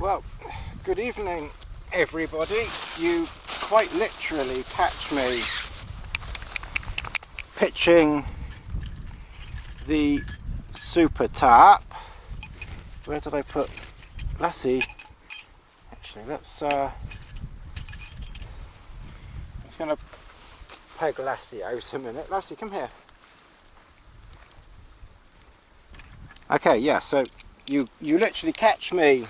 Well, good evening everybody. You quite literally catch me pitching the super tarp. Where did I put Lassie? Actually, let's gonna peg Lassie out a minute. Lassie, come here. Okay, yeah, so you literally catch me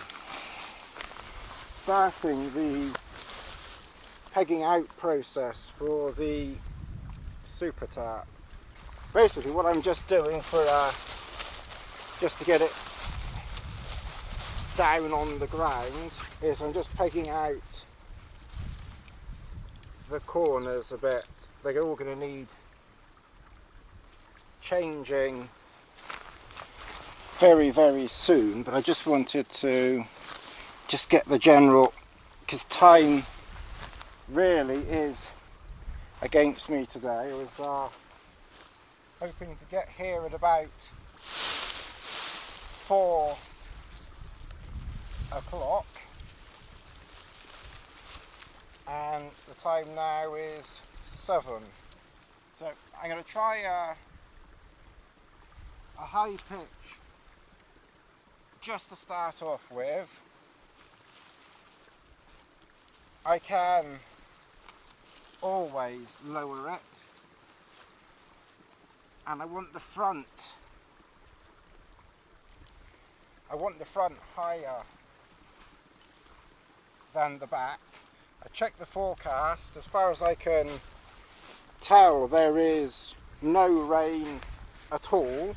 starting the pegging out process for the super tarp. Basically what I'm just doing for just to get it down on the ground is I'm just pegging out the corners a bit. They're all going to need changing very soon, but I just wanted to just get the general, because time really is against me today. I was hoping to get here at about 4 o'clock, and the time now is 7. So I'm going to try a high pitch just to start off with. I can always lower it, and I want the front higher than the back. I checked the forecast. As far as I can tell, there is no rain at all,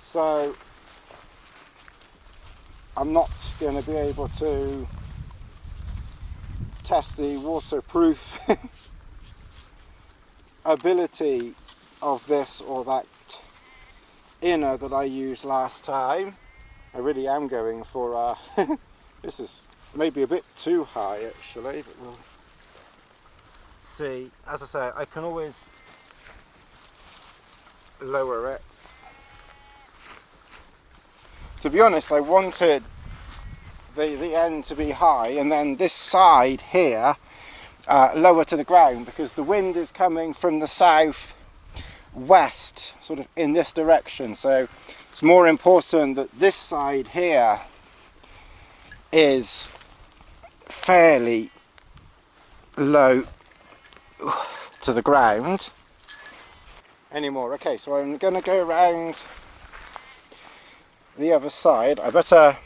so I'm not going to be able to test the waterproof ability of this or that inner that I used last time. I really am going for this is maybe a bit too high actually, but we'll see. As I say, I can always lower it. To be honest, I wanted the end to be high and then this side here lower to the ground, because the wind is coming from the south west, sort of in this direction, so it's more important that this side here is fairly low to the ground anymore. Okay, so I'm going to go around the other side. I better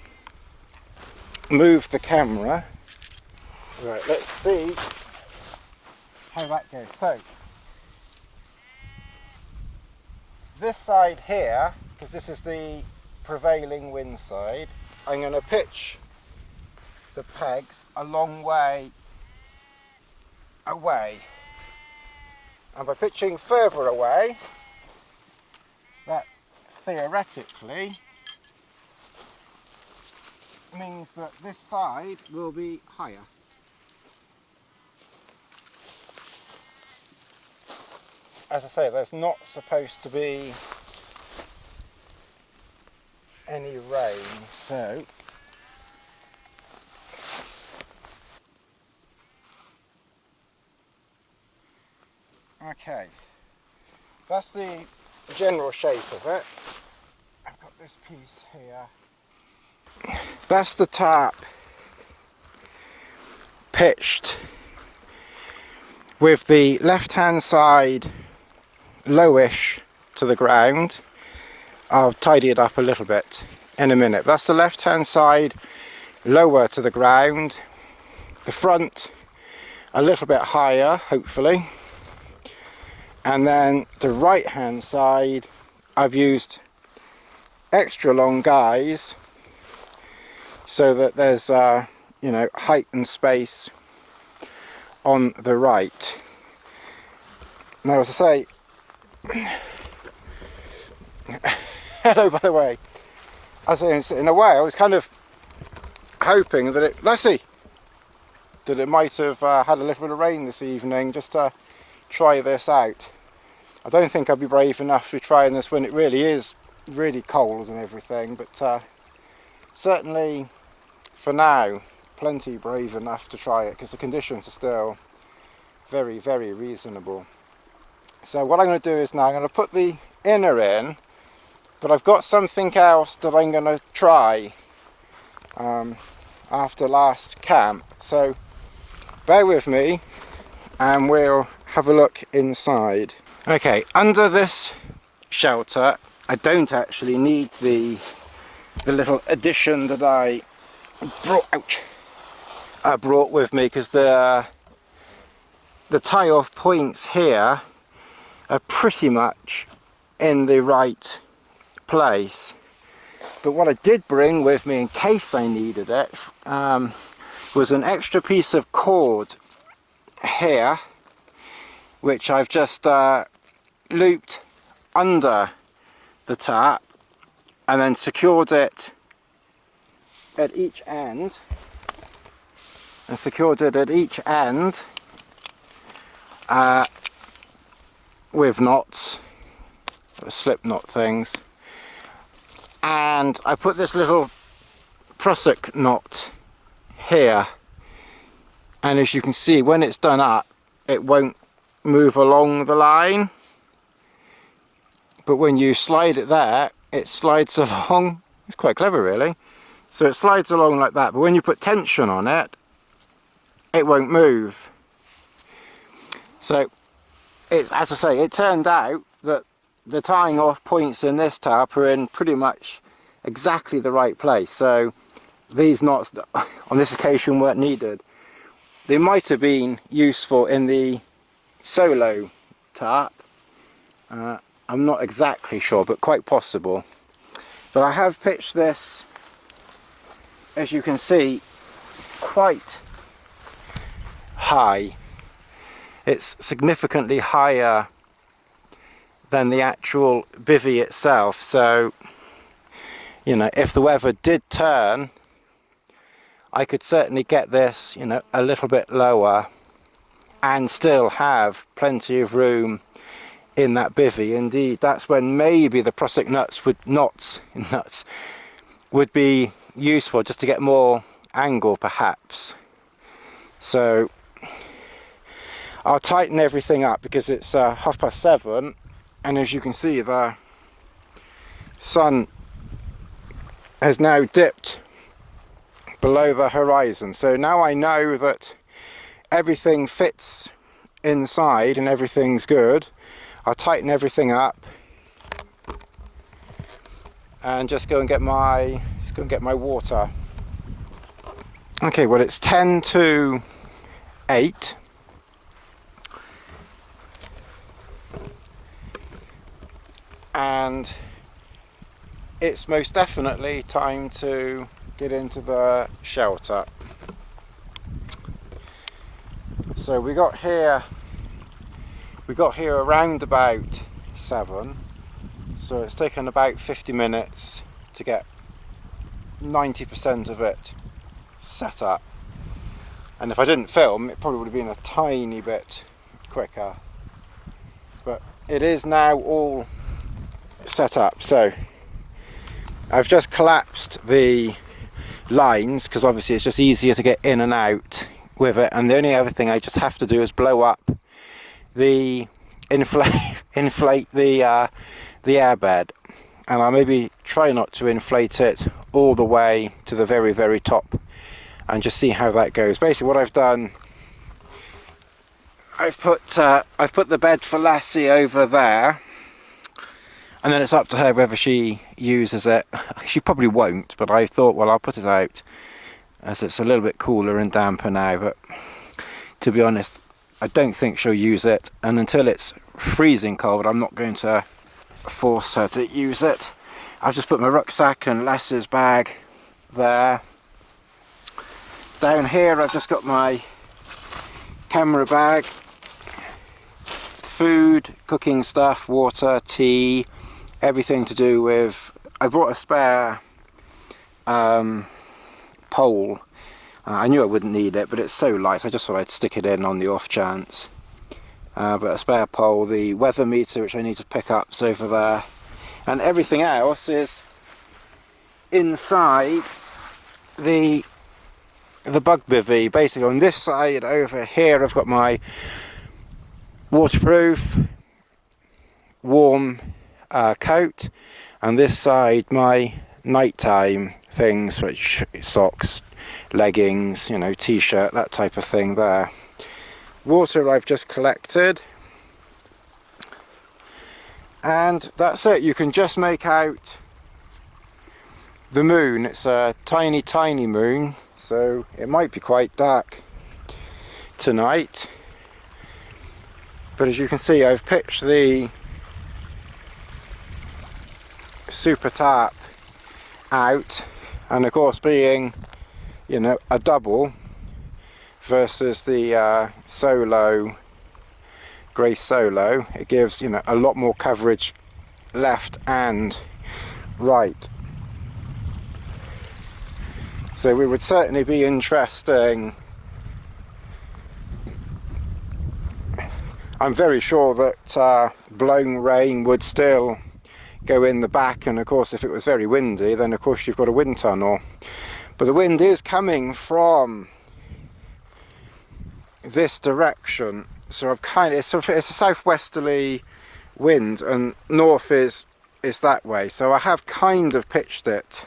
move the camera. Right, let's see how that goes. So this side here, because this is the prevailing wind side, I'm going to pitch the pegs a long way away, and by pitching further away, that theoretically means that this side will be higher. As I say, there's not supposed to be any rain, so okay, that's the general shape of it. I've got this piece here. That's the tarp pitched with the left hand side lowish to the ground. I'll tidy it up a little bit in a minute. That's the left hand side lower to the ground, the front a little bit higher hopefully, and then the right hand side I've used extra long guys so that there's you know, height and space on the right. Now, as I say, hello by the way, as in a way I was kind of hoping that it might have had a little bit of rain this evening, just to try this out. I don't think I'd be brave enough to be trying this when it really is really cold and everything, but certainly for now, plenty brave enough to try it because the conditions are still very, very reasonable. So what I'm going to do is now I'm going to put the inner in, but I've got something else that I'm going to try after last camp. So bear with me and we'll have a look inside. Okay, under this shelter I don't actually need the little addition that I brought with me, because the tie-off points here are pretty much in the right place. But what I did bring with me in case I needed it was an extra piece of cord here, which I've just looped under the tap and then secured it at each end, with knots, slip knot things, and I put this little prusik knot here, and as you can see, when it's done up it won't move along the line, but when you slide it there it slides along. It's quite clever really. So it slides along like that, but when you put tension on it, it won't move. So as I say, it turned out that the tying off points in this tap are in pretty much exactly the right place. So these knots on this occasion weren't needed. They might have been useful in the solo tap. I'm not exactly sure, but quite possible. But I have pitched this, as you can see, quite high. It's significantly higher than the actual bivvy itself, so you know, if the weather did turn I could certainly get this, you know, a little bit lower and still have plenty of room in that bivvy. Indeed, that's when maybe the prusik knots would be useful, just to get more angle perhaps. So I'll tighten everything up because it's 7:30, and as you can see the sun has now dipped below the horizon. So now I know that everything fits inside and everything's good. I'll tighten everything up and just go and get my water. Okay, well it's 10 to 8. And it's most definitely time to get into the shelter. So we got here around about 7, so it's taken about 50 minutes to get 90% of it set up, and if I didn't film it probably would have been a tiny bit quicker, but it is now all set up. So I've just collapsed the lines because obviously it's just easier to get in and out with it, and the only other thing I just have to do is blow up the inflate the airbed, and I'll maybe try not to inflate it all the way to the very, very top and just see how that goes. Basically what I've done, I've put the bed for Lassie over there, and then it's up to her whether she uses it. She probably won't, but I thought, well, I'll put it out as it's a little bit cooler and damper now, but to be honest I don't think she'll use it, and until it's freezing cold I'm not going to force her to use it. I've just put my rucksack and Lass's bag there. Down here I've just got my camera bag, food, cooking stuff, water, tea, everything to do with. I brought a spare pole. I knew I wouldn't need it, but it's so light I just thought I'd stick it in on the off chance. But a spare pole, the weather meter which I need to pick up is over there, and everything else is inside the bug bivy. Basically on this side over here I've got my waterproof warm coat, and this side my nighttime things, which socks, leggings, you know, t-shirt, that type of thing there. Water I've just collected, and that's it. You can just make out the moon. It's a tiny moon, so it might be quite dark tonight, but as you can see I've pitched the super tarp out, and of course being, you know, a double versus the solo, grey solo, it gives, you know, a lot more coverage left and right. So it would certainly be interesting. I'm very sure that blown rain would still go in the back, and of course if it was very windy then of course you've got a wind tunnel. But the wind is coming from this direction, so I've kind of, it's a southwesterly wind and north is that way, so I have kind of pitched it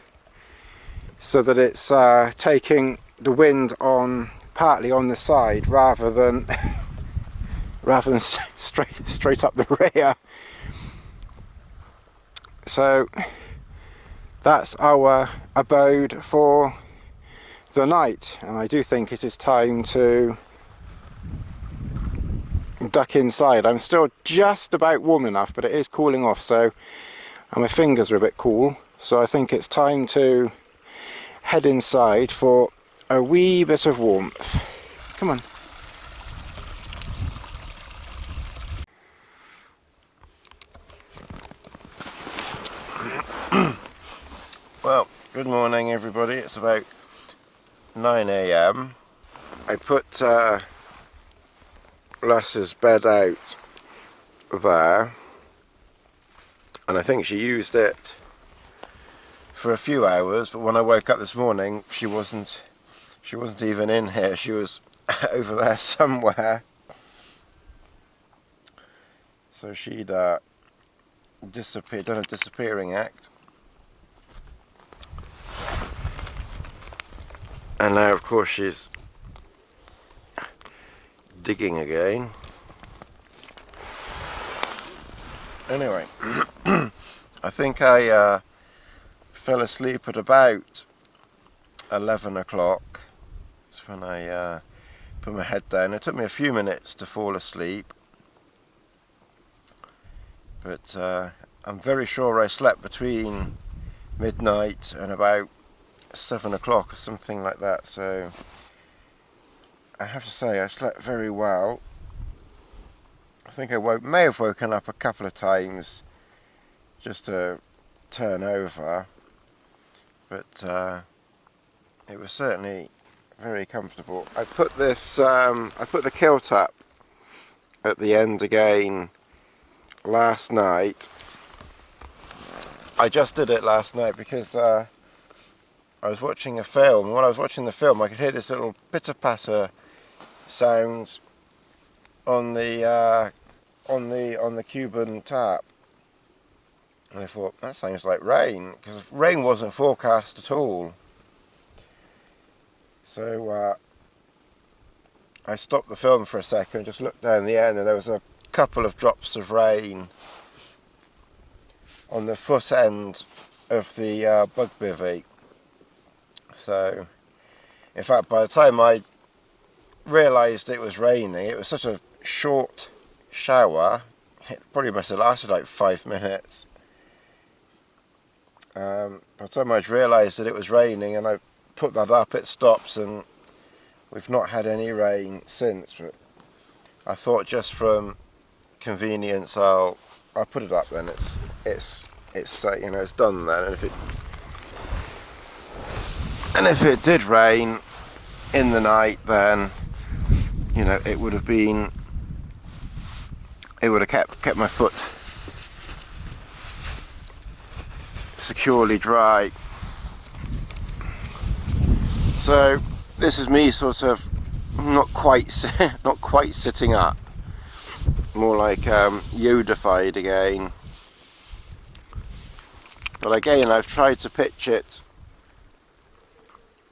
so that it's taking the wind on partly on the side rather than straight up the rear. So that's our abode for the night, and I do think it is time to duck inside. I'm still just about warm enough, but it is cooling off, so, and my fingers are a bit cool, so I think it's time to head inside for a wee bit of warmth. Come on. Well, good morning everybody. It's about 9 AM. I put Lass's bed out there, and I think she used it for a few hours, but when I woke up this morning she wasn't even in here. She was over there somewhere. So she'd disappeared, done a disappearing act. And now of course she's digging again. Anyway, I think I fell asleep at about 11 o'clock. That's when I put my head down. It took me a few minutes to fall asleep, but I'm very sure I slept between midnight and about 7 o'clock or something like that, so I have to say I slept very well. I think I may have woken up a couple of times just to turn over, but it was certainly very comfortable. I put this, I put the kilt up at the end again last night. I just did it last night because I was watching a film, and when I was watching the film I could hear this little pitter-patter sound on the Cuban tarp, and I thought that sounds like rain, because rain wasn't forecast at all. So I stopped the film for a second, just looked down the end, and there was a couple of drops of rain on the foot end of the bug bivy. So, in fact, by the time I realised it was raining, it was such a short shower, it probably must have lasted like 5 minutes. By the time I realised that it was raining and I put that up, it stops, and we've not had any rain since. But I thought just from convenience I'll put it up then. It's you know, it's done then, and if it did rain in the night, then you know it would have kept my foot securely dry. So this is me sort of not quite sitting up, more like Yodified again. But again, I've tried to pitch it,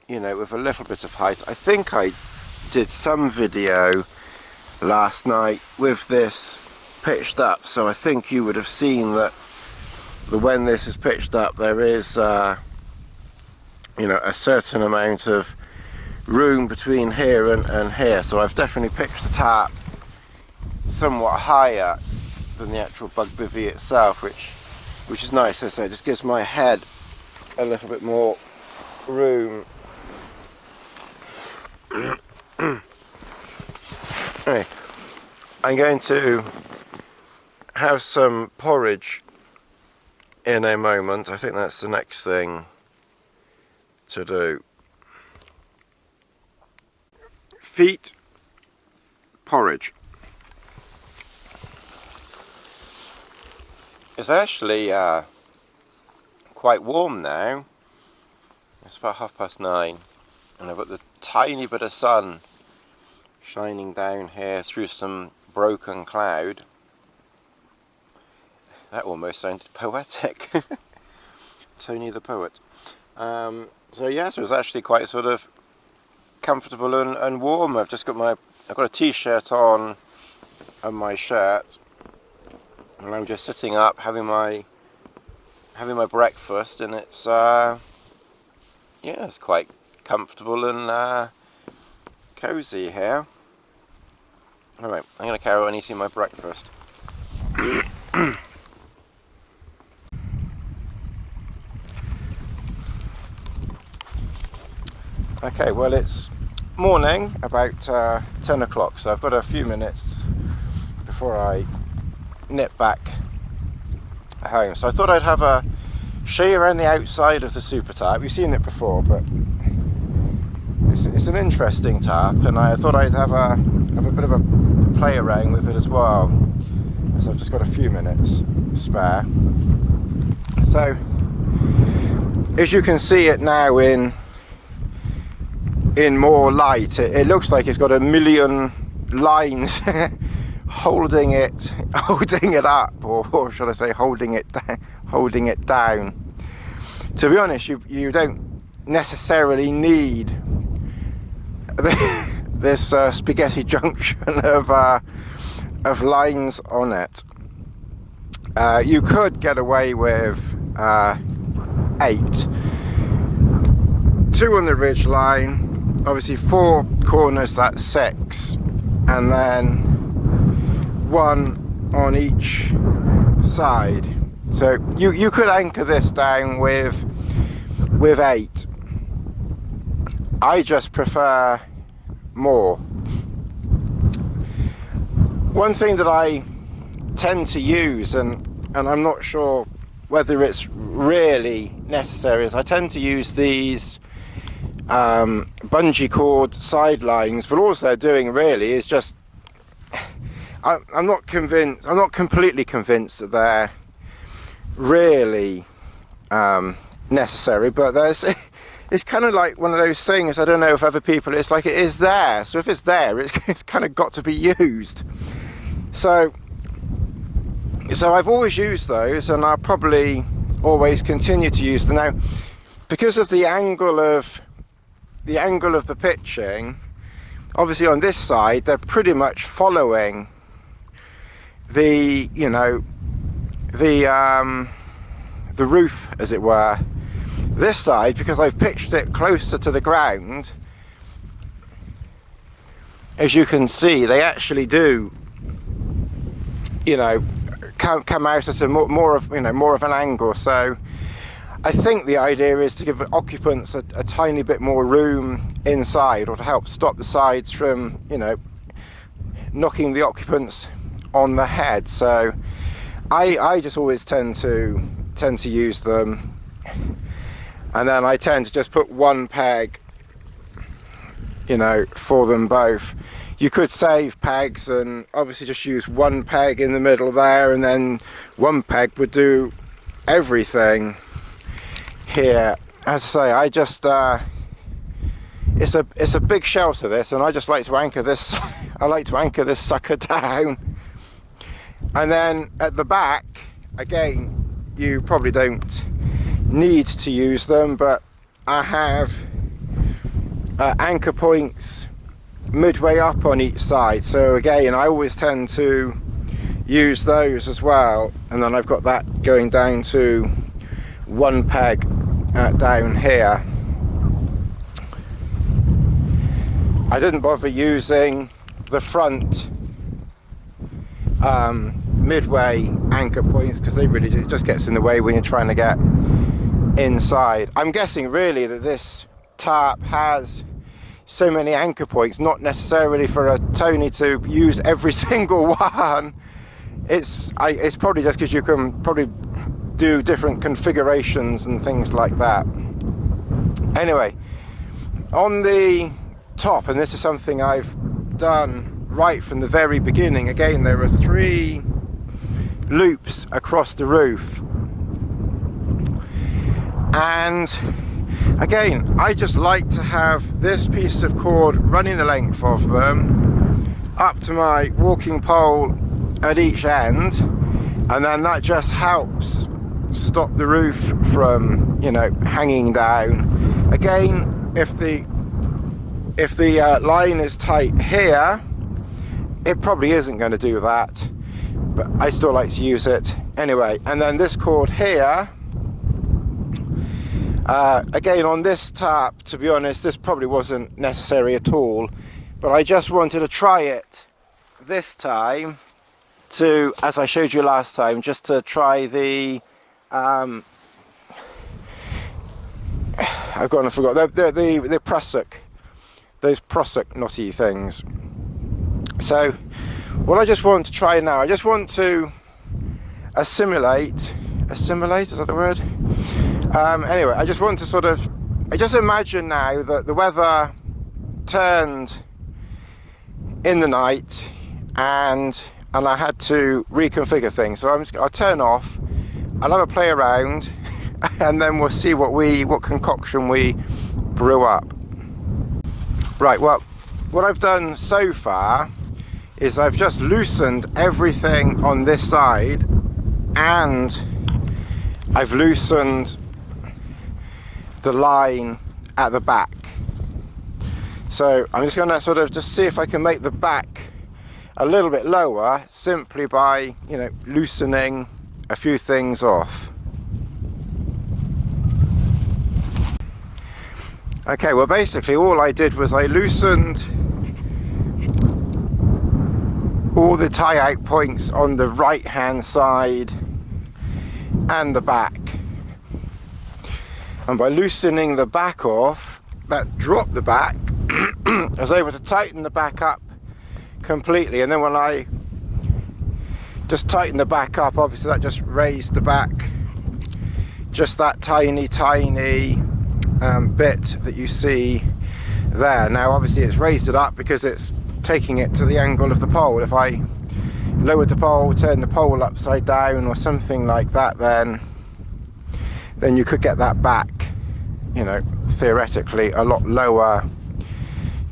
you know, with a little bit of height. I think I did some video last night with this pitched up, so I think you would have seen that when this is pitched up there is you know, a certain amount of room between here and here. So I've definitely pitched the tarp somewhat higher than the actual bug bivy itself, which is nice. As I say, it just gives my head a little bit more room. Anyway, I'm going to have some porridge in a moment. I think that's the next thing to do. Feet porridge. It's actually quite warm now. It's about 9:30 and I've got the tiny bit of sun shining down here through some broken cloud. That almost sounded poetic. Tony the poet. So yes, it was actually quite sort of comfortable and warm. I've got a t-shirt on and my shirt, and I'm just sitting up having my breakfast, and it's yeah, it's quite comfortable and cozy here. Alright, I'm going to carry on eating my breakfast. Okay, well, it's morning, about 10 o'clock, so I've got a few minutes before I nip back home. So I thought I'd have a show you around the outside of the super tarp. You've seen it before, but it's an interesting tarp, and I thought I'd have a bit of a play around with it as well. So I've just got a few minutes spare. So as you can see it now in more light, it looks like it's got a million lines holding it up, or should I say holding it down. To be honest, you don't necessarily need this spaghetti junction of lines on it. You could get away with 8, 2 on the ridge line. Obviously 4 corners, that's 6, and then 1 on each side. So you could anchor this down with 8. I just prefer more. One thing that I tend to use, and I'm not sure whether it's really necessary, is I tend to use these bungee cord sidelines, but all they're doing really is just, I'm not completely convinced that they're really necessary, but it's kind of like one of those things, I don't know if other people, it's like it is there, so if it's there, it's kind of got to be used. So I've always used those, and I'll probably always continue to use them. Now, because of the angle of the pitching, obviously on this side they're pretty much following the, you know, the roof, as it were. This side, because I've pitched it closer to the ground, as you can see, they actually do, you know, come out at a more of an angle. So I think the idea is to give occupants a tiny bit more room inside, or to help stop the sides from, you know, knocking the occupants on the head. So I just always tend to use them, and then I tend to just put 1 peg, you know, for them both. You could save pegs and obviously just use 1 peg in the middle there, and then 1 peg would do everything here. As I say, I just it's a big shelter, this, and I just like to anchor this. I like to anchor this sucker down. And then at the back, again, you probably don't need to use them, but I have anchor points midway up on each side. So again, I always tend to use those as well. And then I've got that going down to one peg down here. I didn't bother using the front midway anchor points because they really it just gets in the way when you're trying to get inside. I'm guessing really that this tarp has so many anchor points, not necessarily for a Tony to use every single one. It's probably just because you can probably do different configurations and things like that. Anyway, on the top, and this is something I've done right from the very beginning, again there are 3 loops across the roof, and again I just like to have this piece of cord running the length of them up to my walking pole at each end, and then that just helps stop the roof from, you know, hanging down. Again, if the line is tight here, it probably isn't going to do that, but I still like to use it anyway. And then this cord here, again on this tarp, to be honest, this probably wasn't necessary at all, but I just wanted to try it this time to, as I showed you last time, just to try the I've gone and forgot the prusik, those prusik knotty things. So what I just want to try now, I just want to assimilate, is that the word? Anyway, I just want to sort of, I just imagine now that the weather turned in the night and I had to reconfigure things. So I'll turn off, I'll have a play around, and then we'll see what concoction we brew up. Right, well, what I've done so far is I've just loosened everything on this side, and I've loosened the line at the back. So I'm just going to sort of just see if I can make the back a little bit lower simply by, you know, loosening a few things off. Okay, well basically all I did was I loosened all the tie-out points on the right hand side and the back, and by loosening the back off, that dropped the back. I was able to tighten the back up completely, and then when I just tightened the back up, obviously that just raised the back just that tiny bit that you see there. Now obviously it's raised it up because it's taking it to the angle of the pole. If I lowered the pole, turned the pole upside down or something like that, then you could get that back, you know, theoretically a lot lower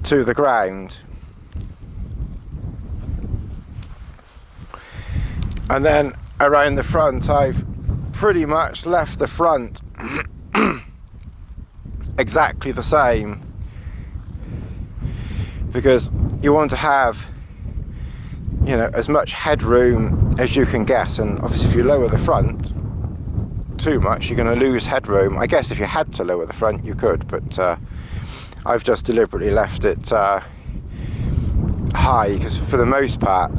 to the ground. And then around the front, I've pretty much left the front exactly the same, because you want to have, you know, as much headroom as you can get, and obviously if you lower the front too much you're going to lose headroom. I guess if you had to lower the front you could, but I've just deliberately left it high, because for the most part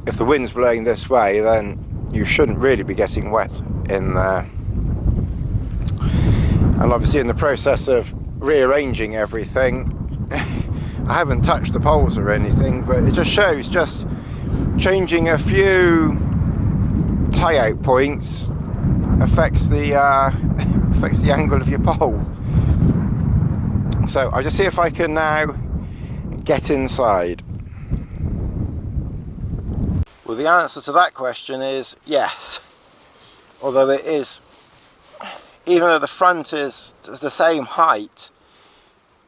if the wind's blowing this way then you shouldn't really be getting wet in there. And obviously in the process of rearranging everything I haven't touched the poles or anything, but it just shows just changing a few tie-out points affects the angle of your pole. So I'll just see if I can now get inside. Well, the answer to that question is yes. Although it is, even though the front is the same height,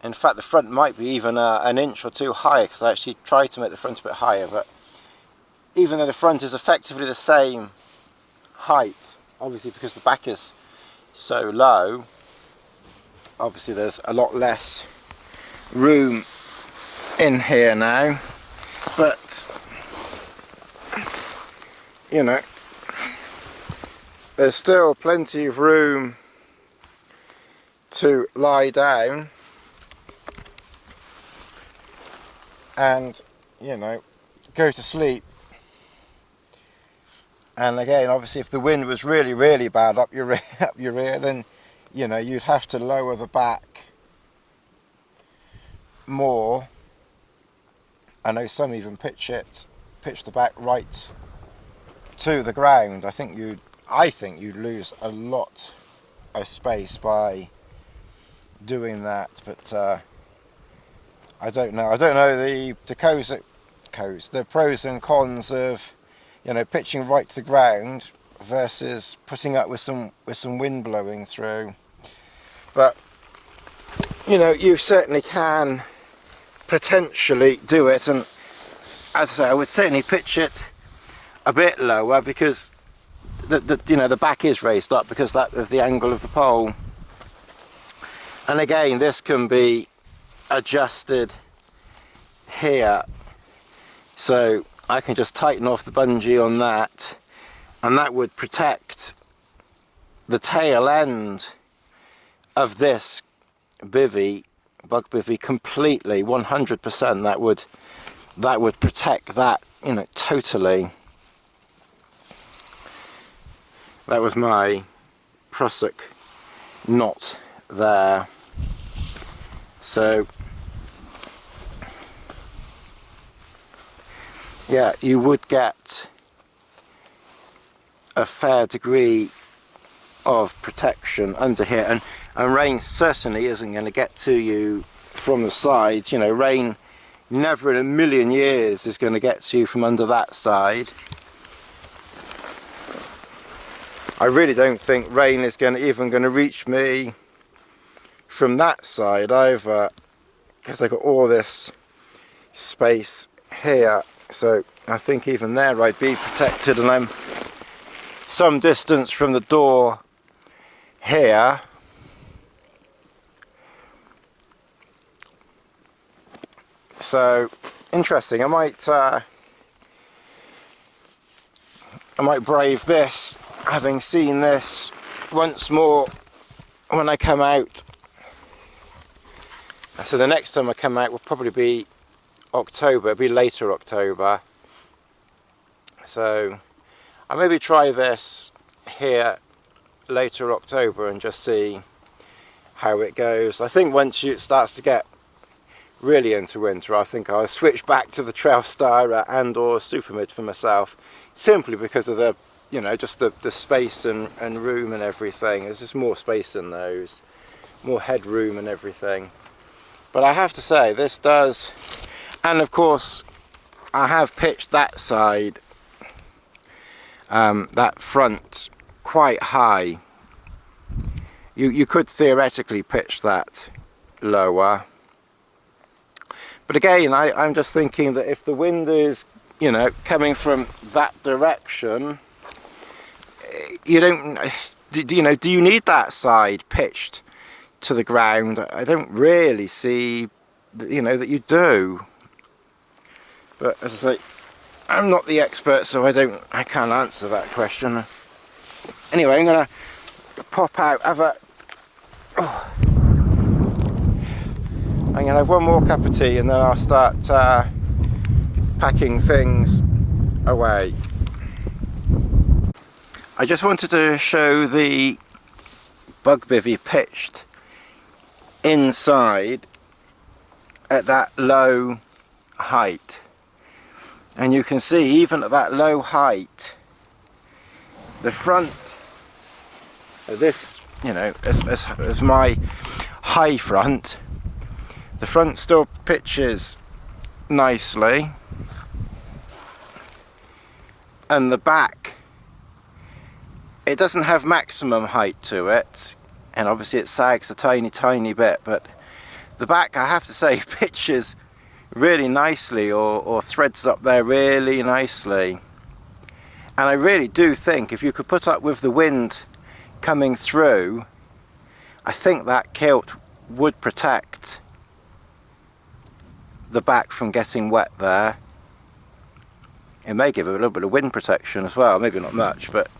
In fact, the front might be even an inch or two higher, because I actually tried to make the front a bit higher, but even though the front is effectively the same height, obviously because the back is so low, obviously there's a lot less room in here now, but you know, there's still plenty of room to lie down and, you know, go to sleep. And again, obviously if the wind was really, really bad up your rear, then, you know, you'd have to lower the back more. I know some even pitch the back right to the ground. I think you'd lose a lot of space by doing that, but I don't know. I don't know the pros and cons of, you know, pitching right to the ground versus putting up with some wind blowing through. But you know, you certainly can potentially do it, and as I say, I would certainly pitch it a bit lower, because you know, the back is raised up because of the angle of the pole. And again, this can be adjusted here, so I can just tighten off the bungee on that, and that would protect the tail end of this bivy, bug bivy, completely, 100%. That would protect that, you know, totally. That was my prusik knot there. So yeah, you would get a fair degree of protection under here, and rain certainly isn't going to get to you from the sides. You know, rain never in a million years is going to get to you from under that side. I really don't think rain is even going to reach me from that side either, because I've got all this space here. So I think even there I'd be protected, and I'm some distance from the door here. So interesting. I might brave this, having seen this once more when I come out. So the next time I come out will probably be October, it'll be later October. So I'll maybe try this here later October and just see how it goes. I think once it starts to get really into winter, I think I'll switch back to the Trailstar and or Super Mid for myself, simply because of the, you know, just the space and room and everything. There's just more space in those, more headroom and everything. But I have to say, this does, and of course I have pitched that side, that front, quite high. You could theoretically pitch that lower, but again, I'm just thinking that if the wind is, you know, coming from that direction, you don't, do you need that side pitched to the ground? I don't really see, you know, that you do. But as I say, I'm not the expert, so I can't answer that question. Anyway, I'm gonna pop out, I'm gonna have one more cup of tea, and then I'll start packing things away. I just wanted to show the bug bivy pitched inside at that low height, and you can see even at that low height, the front of this, you know, as my high front, the front still pitches nicely, and the back, it doesn't have maximum height to it, and obviously it sags a tiny bit, but the back, I have to say, pictures really nicely, or threads up there really nicely. And I really do think if you could put up with the wind coming through, I think that kilt would protect the back from getting wet there. It may give it a little bit of wind protection as well, maybe not much, but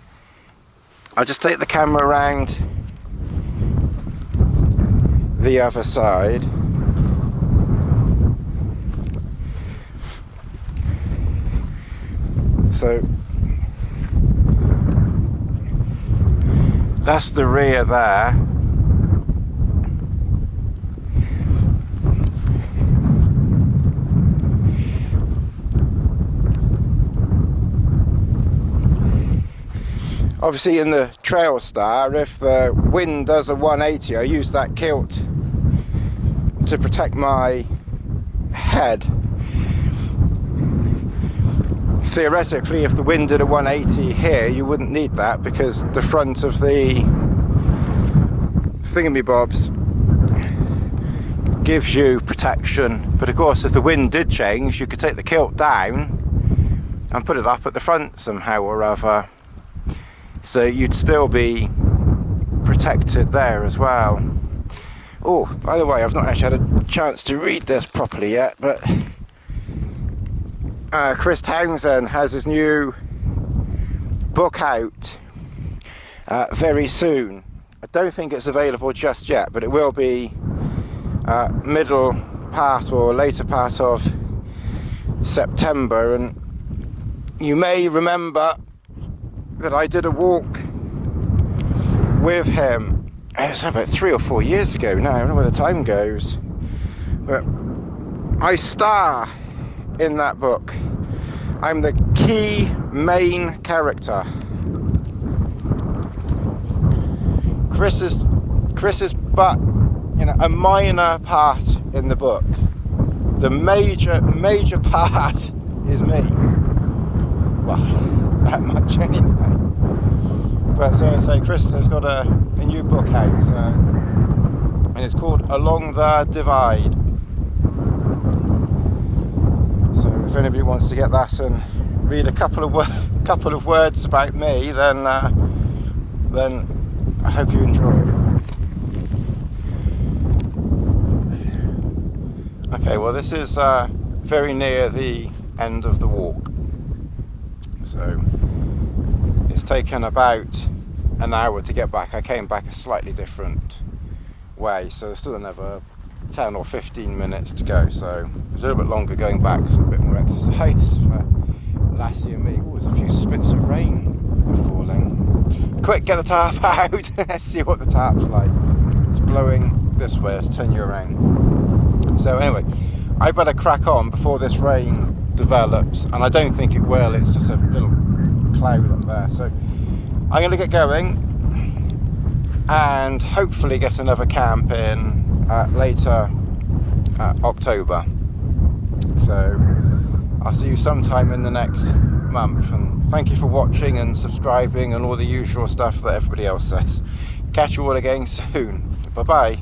I'll just take the camera around the other side. So that's the rear there. Obviously in the Trail Star, if the wind does a 180, I use that kilt to protect my head. Theoretically, if the wind did a 180 here, you wouldn't need that because the front of the thingamybobs gives you protection. But of course, if the wind did change, you could take the kilt down and put it up at the front somehow or other. So you'd still be protected there as well. Oh, by the way, I've not actually had a chance to read this properly yet, but Chris Townsend has his new book out very soon. I don't think it's available just yet, but it will be middle part or later part of September. And you may remember that I did a walk with him. It was about 3 or 4 years ago now. I don't know where the time goes, but I star in that book. I'm the key main character. Chris is but, you know, a minor part in the book. The major part is me. Well, that much anyway. But so I say, Chris has got a new book out, and it's called Along the Divide. So if anybody wants to get that and read a couple of words about me, then I hope you enjoy. Okay, well this is very near the end of the walk. So it's taken about an hour to get back. I came back a slightly different way, so there's still another 10 or 15 minutes to go. So it's a little bit longer going back, so a bit more exercise for Lassie and me. Oh, there's a few spits of rain falling. Quick, get the tarp out. Let's see what the tarp's like. It's blowing this way. Let's turn you around. So anyway, I better crack on before this rain develops, and I don't think it will. It's just a little cloud up there. So I'm going to get going and hopefully get another camp in later October. So I'll see you sometime in the next month, and thank you for watching and subscribing and all the usual stuff that everybody else says. Catch you all again soon. Bye bye.